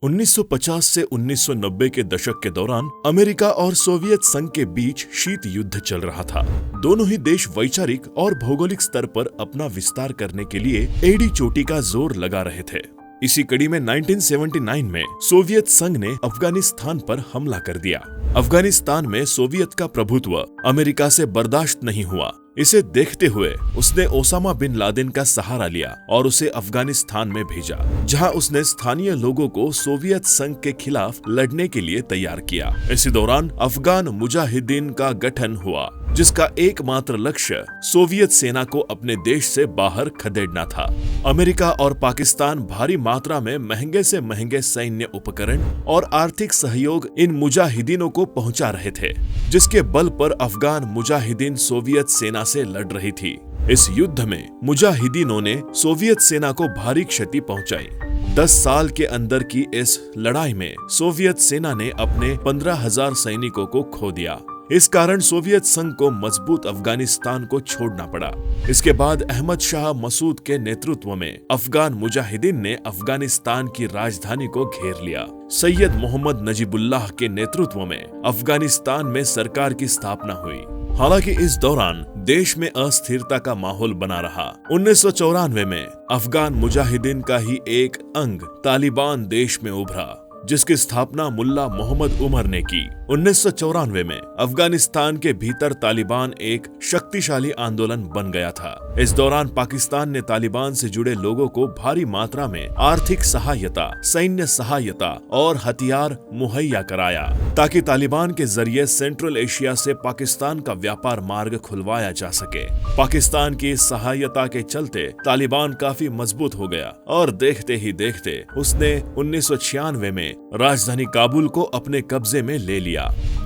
1950 से 1990 के दशक के दौरान अमेरिका और सोवियत संघ के बीच शीत युद्ध चल रहा था। दोनों ही देश वैचारिक और भौगोलिक स्तर पर अपना विस्तार करने के लिए एड़ी चोटी का जोर लगा रहे थे। इसी कड़ी में 1979 में सोवियत संघ ने अफगानिस्तान पर हमला कर दिया। अफगानिस्तान में सोवियत का प्रभुत्व अमेरिका से बर्दाश्त नहीं हुआ। इसे देखते हुए उसने ओसामा बिन लादेन का सहारा लिया और उसे अफगानिस्तान में भेजा, जहां उसने स्थानीय लोगों को सोवियत संघ के खिलाफ लड़ने के लिए तैयार किया। इसी दौरान अफगान मुजाहिदीन का गठन हुआ, जिसका एकमात्र लक्ष्य सोवियत सेना को अपने देश से बाहर खदेड़ना था। अमेरिका और पाकिस्तान भारी मात्रा में महंगे से महंगे सैन्य उपकरण और आर्थिक सहयोग इन मुजाहिदीनों को पहुंचा रहे थे, जिसके बल पर अफगान मुजाहिदीन सोवियत सेना से लड़ रही थी। इस युद्ध में मुजाहिदीनों ने सोवियत सेना को भारी क्षति पहुंचाई। 10 साल के अंदर की इस लड़ाई में सोवियत सेना ने अपने 15,000 सैनिकों को खो दिया। इस कारण सोवियत संघ को मजबूत अफगानिस्तान को छोड़ना पड़ा। इसके बाद अहमद शाह मसूद के नेतृत्व में अफगान मुजाहिदीन ने अफगानिस्तान की राजधानी को घेर लिया। सैयद मोहम्मद नजीबुल्लाह के नेतृत्व में अफगानिस्तान में सरकार की स्थापना हुई। हालांकि इस दौरान देश में अस्थिरता का माहौल बना रहा। 1994 में अफगान मुजाहिदीन का ही एक अंग तालिबान देश में उभरा, जिसकी स्थापना मुल्ला मोहम्मद उमर ने की। 1994 में अफगानिस्तान के भीतर तालिबान एक शक्तिशाली आंदोलन बन गया था। इस दौरान पाकिस्तान ने तालिबान से जुड़े लोगों को भारी मात्रा में आर्थिक सहायता, सैन्य सहायता और हथियार मुहैया कराया, ताकि तालिबान के जरिए सेंट्रल एशिया से पाकिस्तान का व्यापार मार्ग खुलवाया जा सके। पाकिस्तान की इस सहायता के चलते तालिबान काफी मजबूत हो गया और देखते ही देखते उसने 1996 में राजधानी काबुल को अपने कब्जे में ले लिया।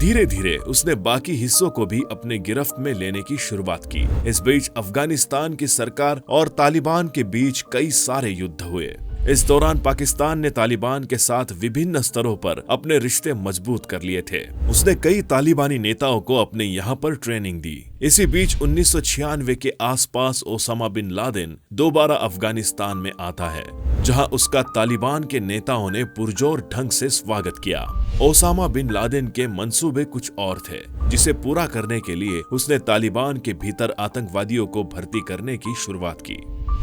धीरे धीरे उसने बाकी हिस्सों को भी अपने गिरफ्त में लेने की शुरुआत की। इस बीच अफगानिस्तान की सरकार और तालिबान के बीच कई सारे युद्ध हुए। इस दौरान पाकिस्तान ने तालिबान के साथ विभिन्न स्तरों पर अपने रिश्ते मजबूत कर लिए थे। उसने कई तालिबानी नेताओं को अपने यहाँ पर ट्रेनिंग दी। इसी बीच 1996 के आसपास ओसामा बिन लादेन दोबारा अफगानिस्तान में आता है, जहां उसका तालिबान के नेताओं ने पुरजोर ढंग से स्वागत किया। ओसामा बिन लादेन के मंसूबे कुछ और थे, जिसे पूरा करने के लिए उसने तालिबान के भीतर आतंकवादियों को भर्ती करने की शुरुआत की।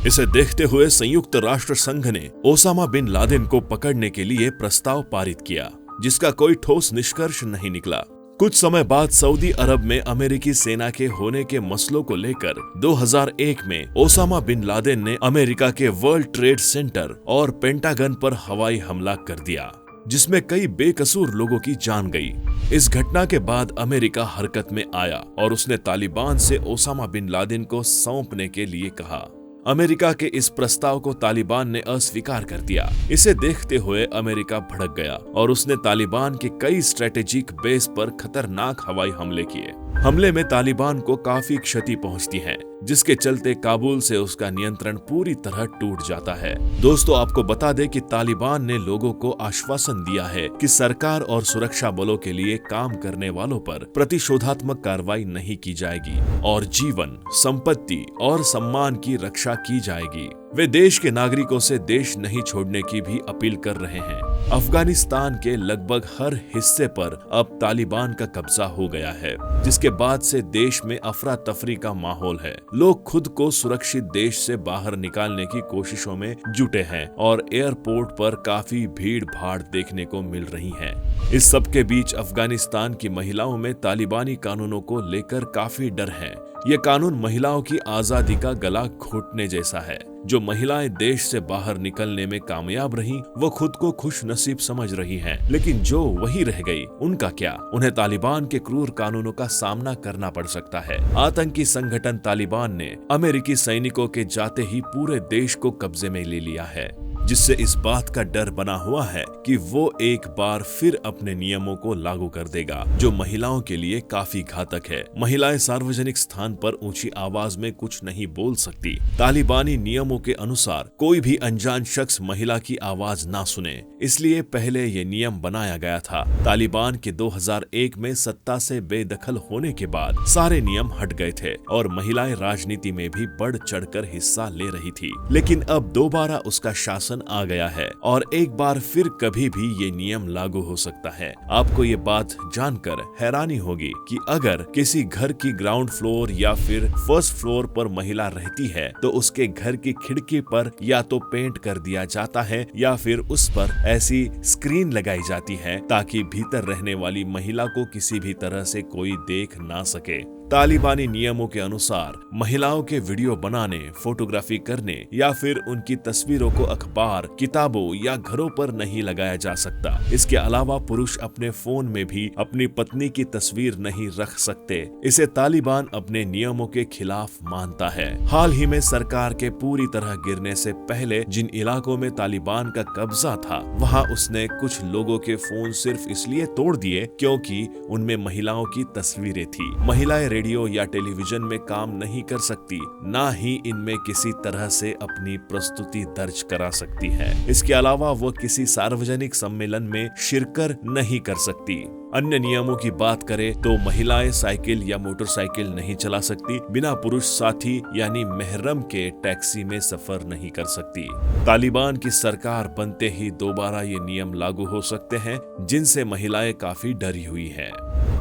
इसे देखते हुए संयुक्त राष्ट्र संघ ने ओसामा बिन लादेन को पकड़ने के लिए प्रस्ताव पारित किया, जिसका कोई ठोस निष्कर्ष नहीं निकला। कुछ समय बाद सऊदी अरब में अमेरिकी सेना के होने के मसलों को लेकर 2001 में ओसामा बिन लादेन ने अमेरिका के वर्ल्ड ट्रेड सेंटर और पेंटागन पर हवाई हमला कर दिया, जिसमें कई बेकसूर लोगों की जान गई। इस घटना के बाद अमेरिका हरकत में आया और उसने तालिबान से ओसामा बिन लादेन को सौंपने के लिए कहा। अमेरिका के इस प्रस्ताव को तालिबान ने अस्वीकार कर दिया। इसे देखते हुए अमेरिका भड़क गया और उसने तालिबान के कई स्ट्रेटेजिक बेस पर खतरनाक हवाई हमले किए। हमले में तालिबान को काफी क्षति पहुंचती है, जिसके चलते काबुल से उसका नियंत्रण पूरी तरह टूट जाता है। दोस्तों, आपको बता दें कि तालिबान ने लोगों को आश्वासन दिया है कि सरकार और सुरक्षा बलों के लिए काम करने वालों पर प्रतिशोधात्मक कार्रवाई नहीं की जाएगी और जीवन, संपत्ति और सम्मान की रक्षा की जाएगी। वे देश के नागरिकों से देश नहीं छोड़ने की भी अपील कर रहे हैं। अफगानिस्तान के लगभग हर हिस्से पर अब तालिबान का कब्जा हो गया है, जिसके बाद से देश में अफरा तफरी का माहौल है। लोग खुद को सुरक्षित देश से बाहर निकालने की कोशिशों में जुटे हैं और एयरपोर्ट पर काफी भीड़ भाड़ देखने को मिल रही है। इस सब के बीच अफगानिस्तान की महिलाओं में तालिबानी कानूनों को लेकर काफी डर है। ये कानून महिलाओं की आजादी का गला घोटने जैसा है। जो महिलाएं देश से बाहर निकलने में कामयाब रहीं, वो खुद को खुश नसीब समझ रही हैं, लेकिन जो वहीं रह गई, उनका क्या? उन्हें तालिबान के क्रूर कानूनों का सामना करना पड़ सकता है। आतंकी संगठन तालिबान ने अमेरिकी सैनिकों के जाते ही पूरे देश को कब्जे में ले लिया है, जिससे इस बात का डर बना हुआ है कि वो एक बार फिर अपने नियमों को लागू कर देगा, जो महिलाओं के लिए काफी घातक है। महिलाएं सार्वजनिक स्थान पर ऊंची आवाज में कुछ नहीं बोल सकती। तालिबानी नियमों के अनुसार कोई भी अनजान शख्स महिला की आवाज ना सुने, इसलिए पहले ये नियम बनाया गया था। तालिबान के 2001 में सत्ता से बेदखल होने के बाद सारे नियम हट गए थे और महिलाएं राजनीति में भी बढ़ चढ़कर हिस्सा ले रही थी, लेकिन अब दोबारा उसका शासन अनुशासन आ गया है और एक बार फिर कभी भी ये नियम लागू हो सकता है। आपको ये बात जानकर हैरानी होगी कि अगर किसी घर की ग्राउंड फ्लोर या फिर फर्स्ट फ्लोर पर महिला रहती है तो उसके घर की खिड़की पर या तो पेंट कर दिया जाता है या फिर उस पर ऐसी स्क्रीन लगाई जाती है ताकि भीतर रहने वाली महिला को किसी भी तरह से कोई देख ना सके। तालिबानी नियमों के अनुसार महिलाओं के वीडियो बनाने, फोटोग्राफी करने या फिर उनकी तस्वीरों को अखबार, किताबों या घरों पर नहीं लगाया जा सकता। इसके अलावा पुरुष अपने फोन में भी अपनी पत्नी की तस्वीर नहीं रख सकते। इसे तालिबान अपने नियमों के खिलाफ मानता है। हाल ही में सरकार के पूरी तरह गिरने से पहले जिन इलाकों में तालिबान का कब्जा था, वहां उसने कुछ लोगों के फोन सिर्फ इसलिए तोड़ दिए क्योंकि उनमें महिलाओं की तस्वीरें थी। महिलाएं रेडियो या टेलीविजन में काम नहीं कर सकती, ना ही इनमें किसी तरह से अपनी प्रस्तुति दर्ज करा सकती है। इसके अलावा वो किसी सार्वजनिक सम्मेलन में शिरकत नहीं कर सकती। अन्य नियमों की बात करें तो महिलाएं साइकिल या मोटरसाइकिल नहीं चला सकती, बिना पुरुष साथी यानी महरम के टैक्सी में सफर नहीं कर सकती। तालिबान की सरकार बनते ही दोबारा ये नियम लागू हो सकते हैं, जिनसे महिलाएं काफी डरी हुई हैं।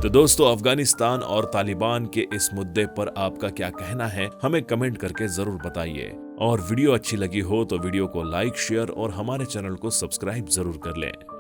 तो दोस्तों, अफगानिस्तान और तालिबान के इस मुद्दे पर आपका क्या कहना है, हमें कमेंट करके जरूर बताइए। और वीडियो अच्छी लगी हो तो वीडियो को लाइक, शेयर और हमारे चैनल को सब्सक्राइब जरूर कर लें।